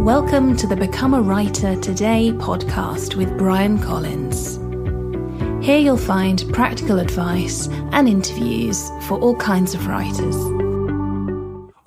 Welcome to the Become a Writer Today podcast with Brian Collins. Here you'll find practical advice and interviews for all kinds of writers.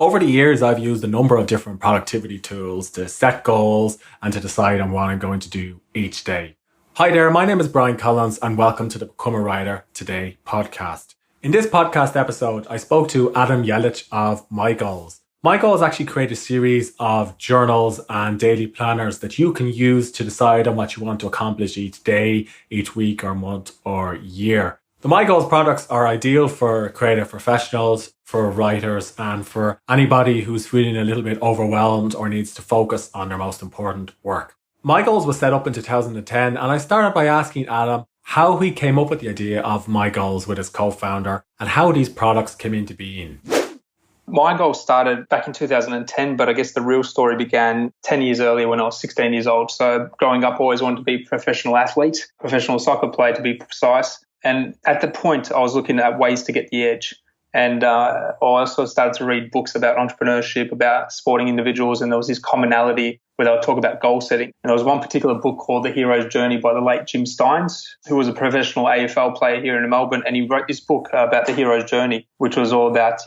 Over the years, I've used a number of different productivity tools to set goals and to decide on what I'm going to do each day. Hi there, my name is Brian Collins and welcome to the Become a Writer Today podcast. In this podcast episode, I spoke to Adam Jelic of MiGoals. MiGoals actually create a series of journals and daily planners that you can use to decide on what you want to accomplish each day, each week or month or year. The MiGoals products are ideal for creative professionals, for writers, and for anybody who's feeling a little bit overwhelmed or needs to focus on their most important work. MiGoals was set up in 2010, and I started by asking Adam how he came up with the idea of MiGoals with his co-founder and how these products came into being. MiGoals started back in 2010, but I guess the real story began 10 years earlier when I was 16 years old. So growing up, I always wanted to be a professional athlete, professional soccer player to be precise. And at the point, I was looking at ways to get the edge. And I also started to read books about entrepreneurship, about sporting individuals, and there was this commonality where they would talk about goal setting. And there was one particular book called The Hero's Journey by the late Jim Stynes, who was a professional AFL player here in Melbourne. And he wrote this book about the hero's journey, which was all about,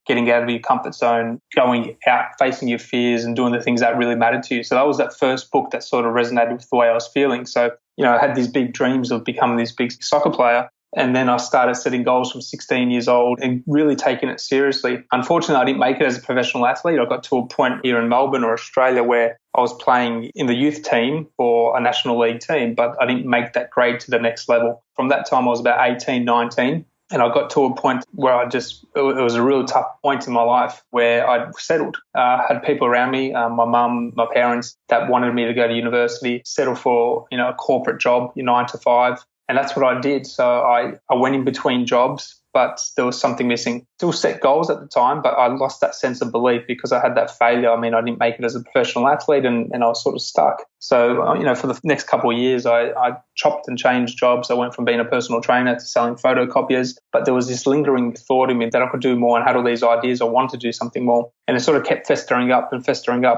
getting out of your comfort zone, going out, facing your fears and doing the things that really mattered to you. So that was that first book that sort of resonated with the way I was feeling. So, I had these big dreams of becoming this big soccer player. And then I started setting goals from 16 years old and really taking it seriously. Unfortunately, I didn't make it as a professional athlete. I got to a point here in Melbourne or Australia where I was playing in the youth team for a national league team, but I didn't make that grade to the next level. From that time, I was about 18, 19. And I got to a point where it was a real tough point in my life where I settled. I had people around me, my mum, my parents, that wanted me to go to university, settle for, a corporate job, 9 to 5. And that's what I did. So I went in between jobs, but there was something missing. Still set goals at the time, but I lost that sense of belief because I had that failure. I didn't make it as a professional athlete and I was sort of stuck. So, for the next couple of years, I chopped and changed jobs. I went from being a personal trainer to selling photocopiers, but there was this lingering thought in me that I could do more and had all these ideas. I wanted to do something more. And it sort of kept festering up.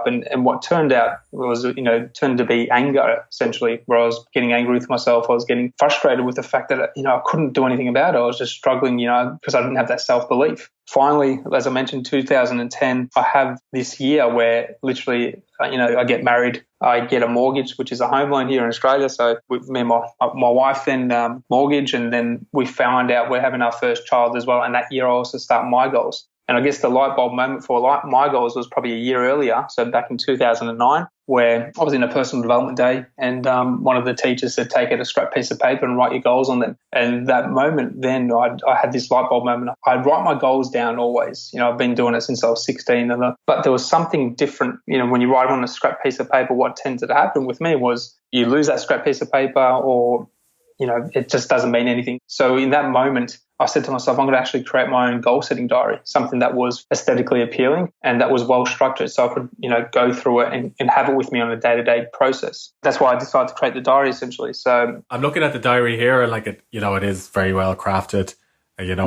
And what turned out was, turned to be anger, essentially, where I was getting angry with myself. I was getting frustrated with the fact that, I couldn't do anything about it. I was just struggling, because I didn't have that self-belief. Finally, as I mentioned, 2010, I have this year where literally, I get married, I get a mortgage, which is a home loan here in Australia. So with me and my wife then mortgage, and then we found out we're having our first child as well. And that year I also start MiGoals. And I guess the light bulb moment for MiGoals was probably a year earlier, so back in 2009, where I was in a personal development day and one of the teachers said, take out a scrap piece of paper and write your goals on them. And that moment then I had this light bulb moment. I'd write my goals down always. I've been doing it since I was 16. But there was something different. When you write on a scrap piece of paper, what tended to happen with me was you lose that scrap piece of paper or, it just doesn't mean anything. So in that moment, I said to myself, I'm going to actually create my own goal-setting diary, something that was aesthetically appealing and that was well-structured so I could, go through it and have it with me on a day-to-day process. That's why I decided to create the diary, essentially. So I'm looking at the diary here and it is very well crafted, and it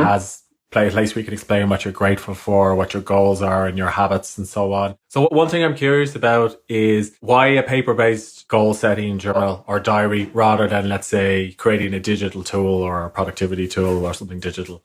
has place where you can explain what you're grateful for, what your goals are and your habits and so on. So one thing I'm curious about is why a paper-based goal-setting journal or diary rather than, let's say, creating a digital tool or a productivity tool or something digital?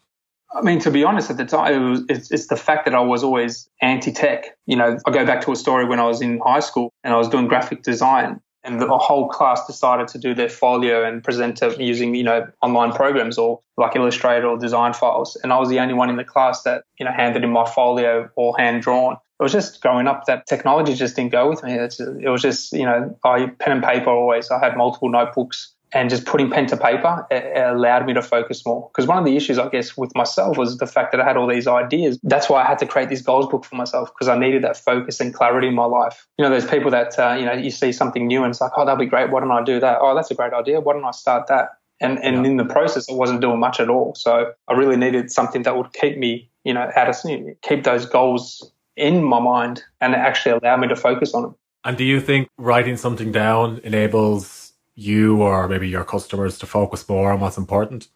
To be honest, at the time, it's the fact that I was always anti-tech. I go back to a story when I was in high school and I was doing graphic design. And the whole class decided to do their folio and present it using, online programs or like Illustrator or design files. And I was the only one in the class that, handed in my folio all hand drawn. It was just growing up that technology just didn't go with me. It was just, I pen and paper always. I had multiple notebooks. And just putting pen to paper, it allowed me to focus more. Because one of the issues, I guess, with myself was the fact that I had all these ideas. That's why I had to create this goals book for myself because I needed that focus and clarity in my life. There's people that, you see something new and it's like, oh, that'd be great. Why don't I do that? Oh, that's a great idea. Why don't I start that? And in the process, I wasn't doing much at all. So I really needed something that would keep me, keep those goals in my mind and actually allow me to focus on them. And do you think writing something down enables you or maybe your customers to focus more on what's important?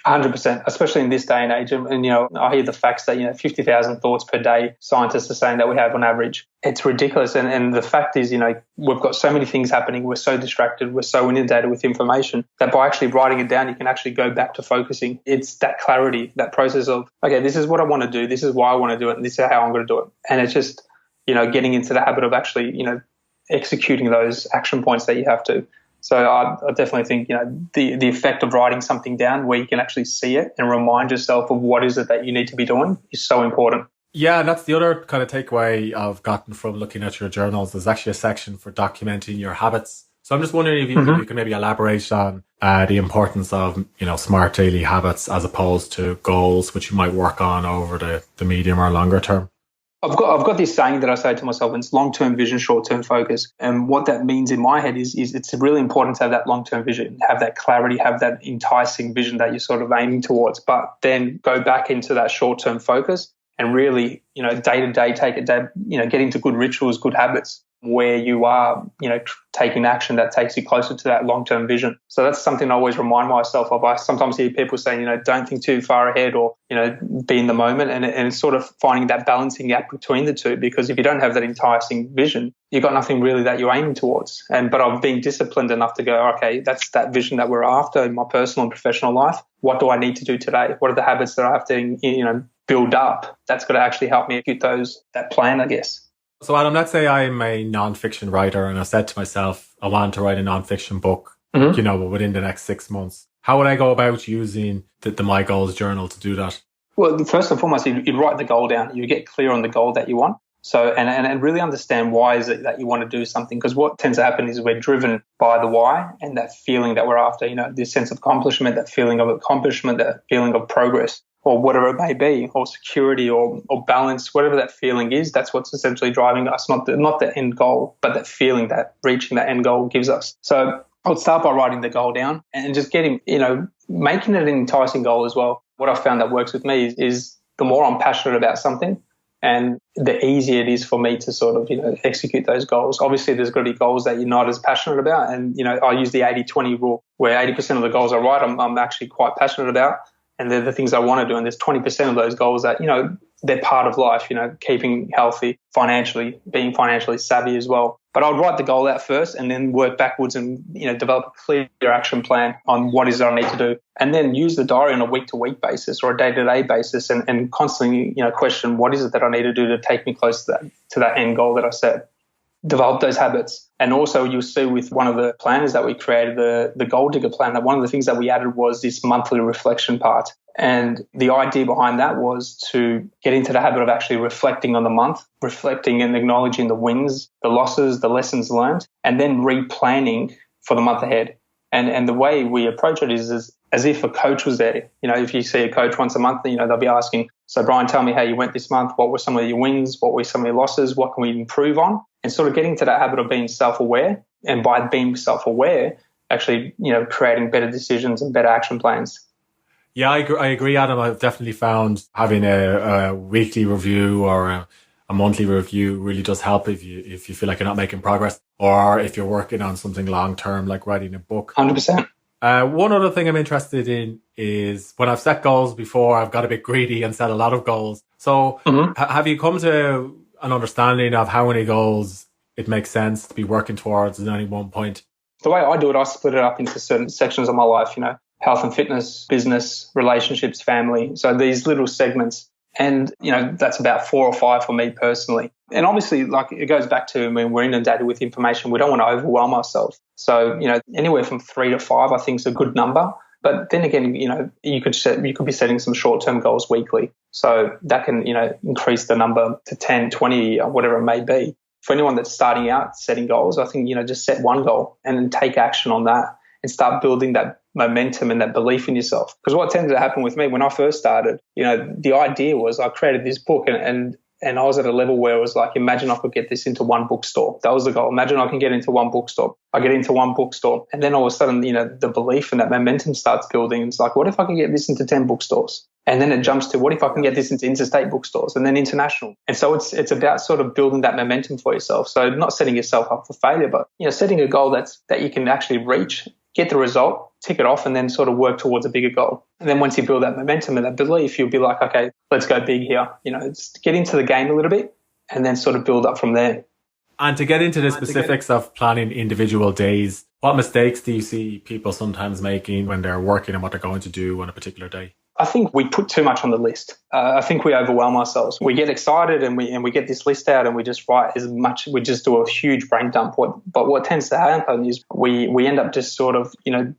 100%, especially in this day and age. And I hear the facts that, 50,000 thoughts per day, scientists are saying that we have on average. It's ridiculous. And the fact is, we've got so many things happening. We're so distracted. We're so inundated with information that by actually writing it down, you can actually go back to focusing. It's that clarity, that process of, okay, this is what I want to do. This is why I want to do it. And this is how I'm going to do it. And it's just, getting into the habit of actually, executing those action points that you have to. So I definitely think, the effect of writing something down where you can actually see it and remind yourself of what is it that you need to be doing is so important. Yeah, and that's the other kind of takeaway I've gotten from looking at your journals. There's actually a section for documenting your habits. So I'm just wondering if you can maybe elaborate on the importance of, smart daily habits as opposed to goals, which you might work on over the medium or longer term. I've got this saying that I say to myself, it's long-term vision, short-term focus. And what that means in my head is it's really important to have that long-term vision, have that clarity, have that enticing vision that you're sort of aiming towards, but then go back into that short-term focus and really, day-to-day, take it day, get into good rituals, good habits where you are, taking action that takes you closer to that long-term vision. So that's something I always remind myself of. I sometimes hear people saying, don't think too far ahead or, be in the moment. And it's sort of finding that balancing act between the two, because if you don't have that enticing vision, you've got nothing really that you're aiming towards. But I've been disciplined enough to go, okay, that's that vision that we're after in my personal and professional life. What do I need to do today? What are the habits that I have to, build up? That's going to actually help me execute that plan, I guess. So Adam, let's say I'm a non-fiction writer and I said to myself, I want to write a non-fiction book, within the next 6 months. How would I go about using the MiGoals journal to do that? Well, first and foremost, you'd write the goal down. You get clear on the goal that you want. So, and really understand why is it that you want to do something. Because what tends to happen is we're driven by the why and that feeling that we're after, this sense of accomplishment, that feeling of progress, or whatever it may be, or security or balance, whatever that feeling is, that's what's essentially driving us, not the end goal, but that feeling that reaching that end goal gives us. So I would start by writing the goal down and just making it an enticing goal as well. What I've found that works with me is the more I'm passionate about something and the easier it is for me to sort of, execute those goals. Obviously, there's got to be goals that you're not as passionate about. And, I use the 80-20 rule where 80% of the goals I write, I'm actually quite passionate about. And they're the things I want to do. And there's 20% of those goals that, they're part of life, keeping healthy financially, being financially savvy as well. But I'll write the goal out first and then work backwards and, develop a clear action plan on what is it I need to do. And then use the diary on a week-to-week basis or a day-to-day basis and constantly, question what is it that I need to do to take me close to that end goal that I set. Develop those habits. And also you'll see with one of the planners that we created, the Goal Digger plan, that one of the things that we added was this monthly reflection part. And the idea behind that was to get into the habit of actually reflecting on the month, reflecting and acknowledging the wins, the losses, the lessons learned, and then replanning for the month ahead. And the way we approach it is as if a coach was there. If you see a coach once a month, they'll be asking, so Brian, tell me how you went this month. What were some of your wins? What were some of your losses? What can we improve on? And sort of getting to that habit of being self-aware. And by being self-aware, actually, creating better decisions and better action plans. Yeah, I agree, Adam. I've definitely found having a weekly review or a monthly review really does help if you feel like you're not making progress, or if you're working on something long term like writing a book. 100%. One other thing I'm interested in is when I've set goals before, I've got a bit greedy and set a lot of goals. So have you come to an understanding of how many goals it makes sense to be working towards at any one point? The way I do it, I split it up into certain sections of my life, health and fitness, business, relationships, family. So these little segments. And, that's about 4 or 5 for me personally. And obviously, it goes back to, we're inundated with information. We don't want to overwhelm ourselves. So, anywhere from 3 to 5, I think is a good number. But then again, you could be setting some short-term goals weekly. So that can, increase the number to 10, 20, or whatever it may be. For anyone that's starting out setting goals, I think, just set one goal and then take action on that and start building that momentum and that belief in yourself. Because what tended to happen with me when I first started, the idea was I created this book and I was at a level where it was like, imagine I could get this into one bookstore. That was the goal. Imagine I can get into one bookstore. I get into one bookstore. And then all of a sudden, the belief and that momentum starts building. It's like, what if I can get this into 10 bookstores? And then it jumps to, what if I can get this into interstate bookstores and then international? And so it's about sort of building that momentum for yourself. So not setting yourself up for failure, but, setting a goal that you can actually reach get the result, tick it off, and then sort of work towards a bigger goal. And then once you build that momentum and that belief, you'll be like, okay, let's go big here. Just get into the game a little bit and then sort of build up from there. And to get into the specifics of planning individual days, what mistakes do you see people sometimes making when they're working on what they're going to do on a particular day? I think we put too much on the list. I think we overwhelm ourselves. We get excited and we get this list out and we just write as much. We just do a huge brain dump. But what tends to happen is we end up just sort of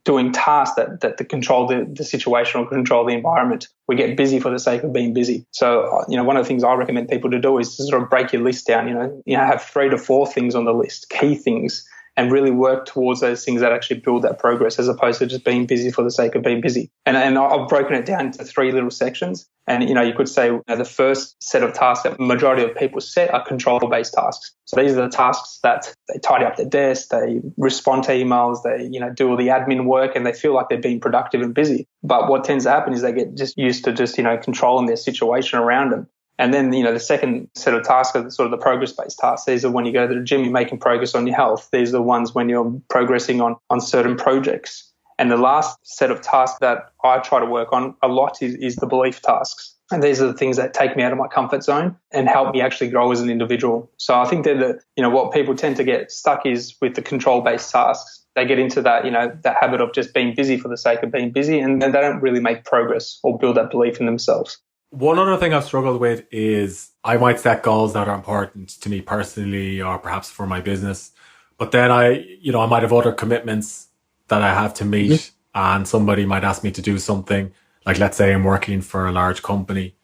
doing tasks that control the situation or control the environment. We get busy for the sake of being busy. So one of the things I recommend people to do is to sort of break your list down. Have 3 to 4 things on the list, key things, and really work towards those things that actually build that progress as opposed to just being busy for the sake of being busy. And I've broken it down into 3 little sections. And, you could say the first set of tasks that the majority of people set are control-based tasks. So these are the tasks that they tidy up their desk, they respond to emails, they, do all the admin work, and they feel like they're being productive and busy. But what tends to happen is they get just used to just, controlling their situation around them. And then, the second set of tasks are sort of the progress-based tasks. These are when you go to the gym, you're making progress on your health. These are the ones when you're progressing on certain projects. And the last set of tasks that I try to work on a lot is the belief tasks. And these are the things that take me out of my comfort zone and help me actually grow as an individual. So I think that what people tend to get stuck is with the control-based tasks. They get into that, that habit of just being busy for the sake of being busy, and then they don't really make progress or build that belief in themselves. One other thing I've struggled with is I might set goals that are important to me personally or perhaps for my business. But then I might have other commitments that I have to meet, and somebody might ask me to do something. Like, let's say I'm working for a large company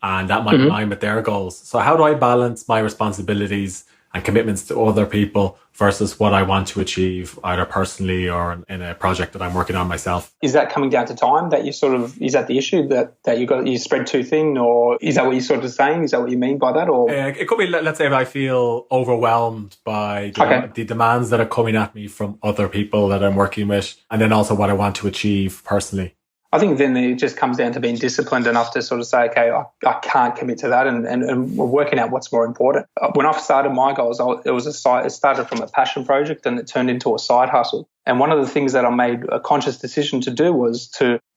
and that might align with their goals. So how do I balance my responsibilities and commitments to other people versus what I want to achieve either personally or in a project that I'm working on myself? Is that coming down to time that is that the issue that you spread too thin, or is that what you're sort of saying? Is that what you mean by that? Or it could be, let's say, if I feel overwhelmed by the demands that are coming at me from other people that I'm working with, and then also what I want to achieve personally. I think then it just comes down to being disciplined enough to sort of say, okay, I can't commit to that, and working out what's more important. When I started MiGoals, it started from a passion project and it turned into a side hustle. And one of the things that I made a conscious decision to do was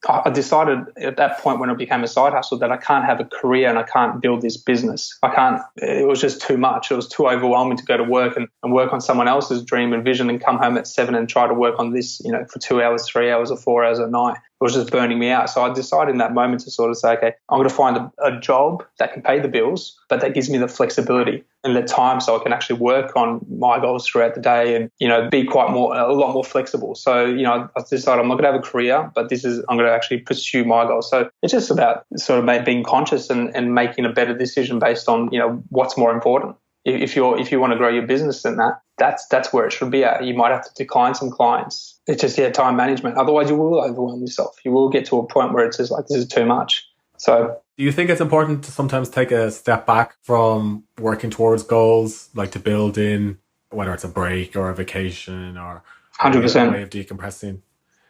I decided at that point when it became a side hustle that I can't have a career and I can't build this business. It was just too much. It was too overwhelming to go to work and work on someone else's dream and vision and come home at 7 and try to work on this, for 2 hours, 3 hours or 4 hours at night. It was just burning me out. So I decided in that moment to sort of say, okay, I'm going to find a job that can pay the bills, but that gives me the flexibility and the time so I can actually work on my goals throughout the day and, be a lot more flexible. So, I decided I'm not going to have a career, but I'm going to actually pursue my goals. So it's just about sort of being conscious and making a better decision based on, what's more important. If you want to grow your business, then that's where it should be at. You might have to decline some clients. It's just time management. Otherwise, you will overwhelm yourself. You will get to a point where it's just like, this is too much. So, do you think it's important to sometimes take a step back from working towards goals, like to build in, whether it's a break or a vacation or 100% a way of decompressing?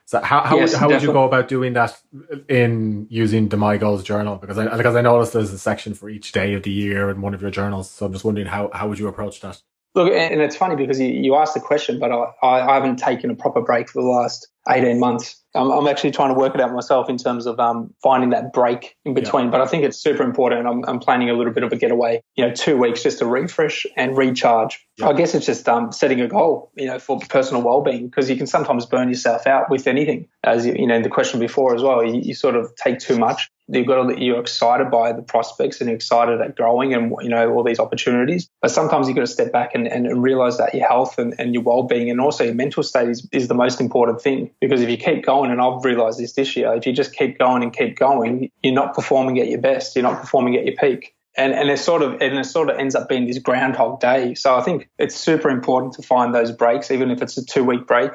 So how would you go about doing that in using the MiGoals journal? Because I noticed there's a section for each day of the year in one of your journals. So I'm just wondering how would you approach that? Look, and it's funny because you asked the question, but I haven't taken a proper break for the last 18 months. I'm actually trying to work it out myself in terms of finding that break in between. Yeah. But I think it's super important. I'm planning a little bit of a getaway, 2 weeks just to refresh and recharge. Yeah. I guess it's just setting a goal, for personal well-being, because you can sometimes burn yourself out with anything. As the question before as well, you sort of take too much. You're excited by the prospects and you're excited at growing and, all these opportunities. But sometimes you've got to step back and realize that your health and your well-being and also your mental state is the most important thing. Because if you keep going, and I've realized this year, if you just keep going, you're not performing at your best. You're not performing at your peak. And it sort of ends up being this Groundhog Day. So I think it's super important to find those breaks, even if it's a 2-week break.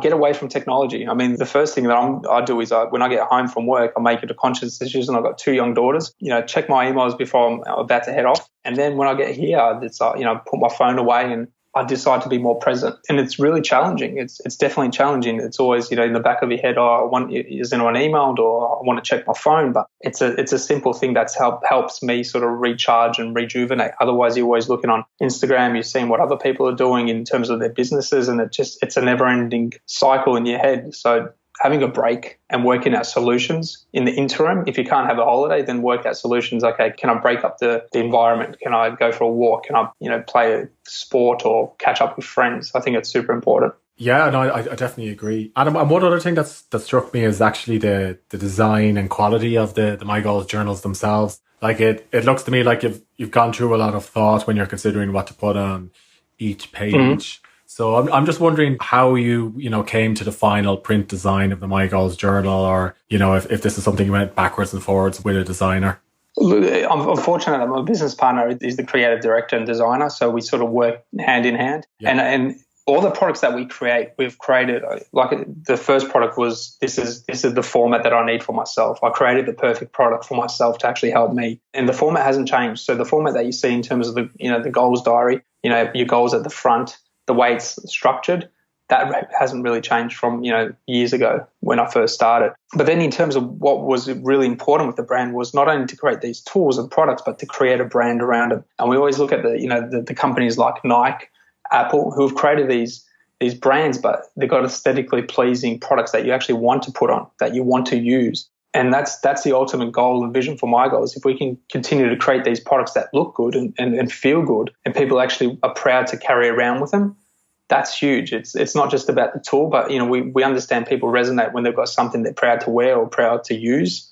Get away from technology. I mean, the first thing that I do is when I get home from work, I make it a conscious decision. I've got 2 young daughters. Check my emails before I'm about to head off. And then when I get here, it's put my phone away and I decide to be more present. And it's really challenging. It's definitely challenging. It's always, in the back of your head, is anyone emailed, or I want to check my phone? But it's a simple thing that's helps me sort of recharge and rejuvenate. Otherwise, you're always looking on Instagram, you're seeing what other people are doing in terms of their businesses, and it's a never-ending cycle in your head. So having a break and working out solutions in the interim. If you can't have a holiday, then work out solutions. Okay, can I break up the environment? Can I go for a walk? Can I, play a sport or catch up with friends? I think it's super important. Yeah, no, I definitely agree. Adam, and one other thing that struck me is actually the design and quality of the MiGoals journals themselves. Like it looks to me like you've gone through a lot of thought when you're considering what to put on each page. Mm-hmm. So I'm just wondering how you came to the final print design of the MiGoals journal, or if this is something you went backwards and forwards with a designer. I'm fortunate. My business partner is the creative director and designer, so we sort of work hand in hand. Yeah. And all the products that we create, we've created. Like the first product was this is the format that I need for myself. I created the perfect product for myself to actually help me, and the format hasn't changed. So the format that you see in terms of the goals diary, your goals at the front, the way it's structured, that hasn't really changed from, years ago when I first started. But then in terms of what was really important with the brand was not only to create these tools and products, but to create a brand around it. And we always look at the companies like Nike, Apple, who have created these brands, but they've got aesthetically pleasing products that you actually want to put on, that you want to use. And that's the ultimate goal and vision for MiGoals. If we can continue to create these products that look good and feel good, and people actually are proud to carry around with them, that's huge. It's not just about the tool, but we understand people resonate when they've got something they're proud to wear or proud to use.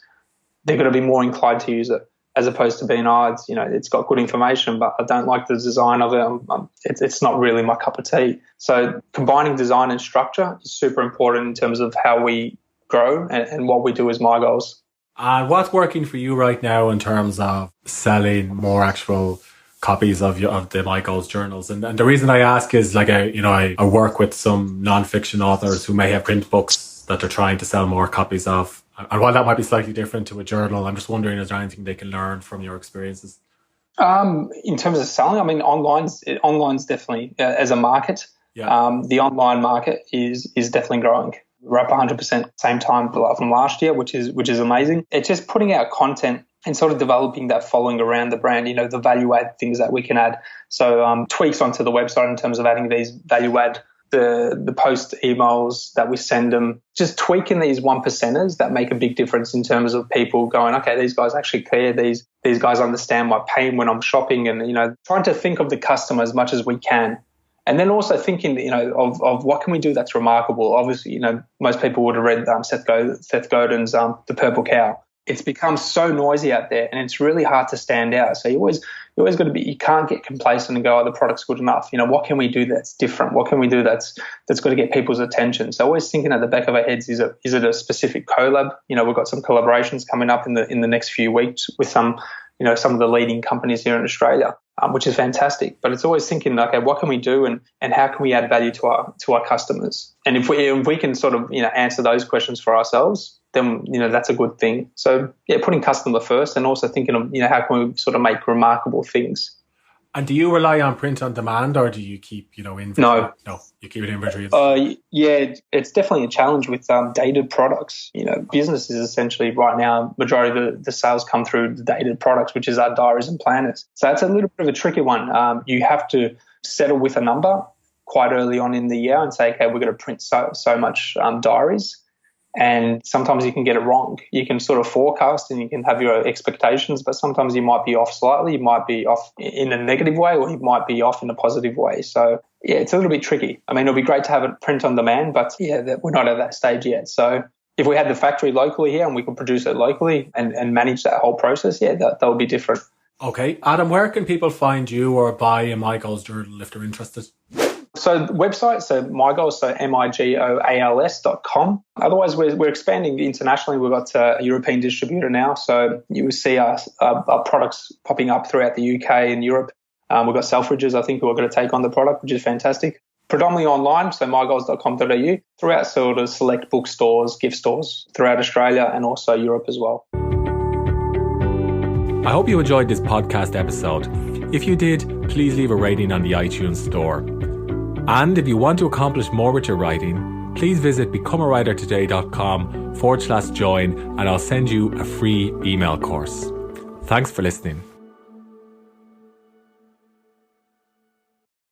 They're going to be more inclined to use it, as opposed to being, it's got good information, but I don't like the design of it. It's not really my cup of tea. So combining design and structure is super important in terms of how we grow and what we do as MiGoals. And what's working for you right now in terms of selling more actual copies of the MiGoals journals? And the reason I ask is I work with some non-fiction authors who may have print books that they're trying to sell more copies of. And while that might be slightly different to a journal, I'm just wondering, is there anything they can learn from your experiences? In terms of selling, I mean, online's definitely, as a market, the online market is definitely growing. We're up 100% same time from last year, which is amazing. It's just putting out content and sort of developing that following around the brand, the value add things that we can add. So tweaks onto the website in terms of adding these value add, the post emails that we send them, just tweaking these 1%ers that make a big difference in terms of people going, okay, these guys actually care. These guys understand my pain when I'm shopping, and, trying to think of the customer as much as we can. And then also thinking, of what can we do that's remarkable. Obviously, most people would have read Seth Godin's The Purple Cow. It's become so noisy out there, and it's really hard to stand out. So you always got to be. You can't get complacent and go, "Oh, the product's good enough." What can we do that's different? What can we do that's got to get people's attention? So always thinking at the back of our heads: is it a specific collab? We've got some collaborations coming up in the next few weeks with some of the leading companies here in Australia, which is fantastic. But it's always thinking, okay, what can we do, and how can we add value to our customers? And if we can sort of answer those questions for ourselves, then that's a good thing. So putting customer first, and also thinking of how can we sort of make remarkable things. And do you rely on print on demand, or do you keep inventory? No, you keep it inventory. It's definitely a challenge with dated products. Businesses essentially right now, majority of the sales come through the dated products, which is our diaries and planners. So that's a little bit of a tricky one. You have to settle with a number quite early on in the year and say, okay, we're going to print so much diaries. And sometimes you can get it wrong. You can sort of forecast and you can have your expectations, but sometimes you might be off slightly. You might be off in a negative way, or you might be off in a positive way. So, it's a little bit tricky. I mean, it'll be great to have it print on demand, but we're not at that stage yet. So if we had the factory locally here and we could produce it locally and manage that whole process, that would be different. Okay. Adam, where can people find you or buy a MiGoals journal if they're interested? So the website, so MiGoals, so MiGoals.com. Otherwise, we're expanding internationally. We've got a European distributor now, so you will see our products popping up throughout the UK and Europe. We've got Selfridges, I think, who are going to take on the product, which is fantastic. Predominantly online, so MiGoals.com.au, throughout sort of select bookstores, gift stores throughout Australia and also Europe as well. I hope you enjoyed this podcast episode. If you did, please leave a rating on the iTunes store. And if you want to accomplish more with your writing, please visit becomeawritertoday.com/join and I'll send you a free email course. Thanks for listening.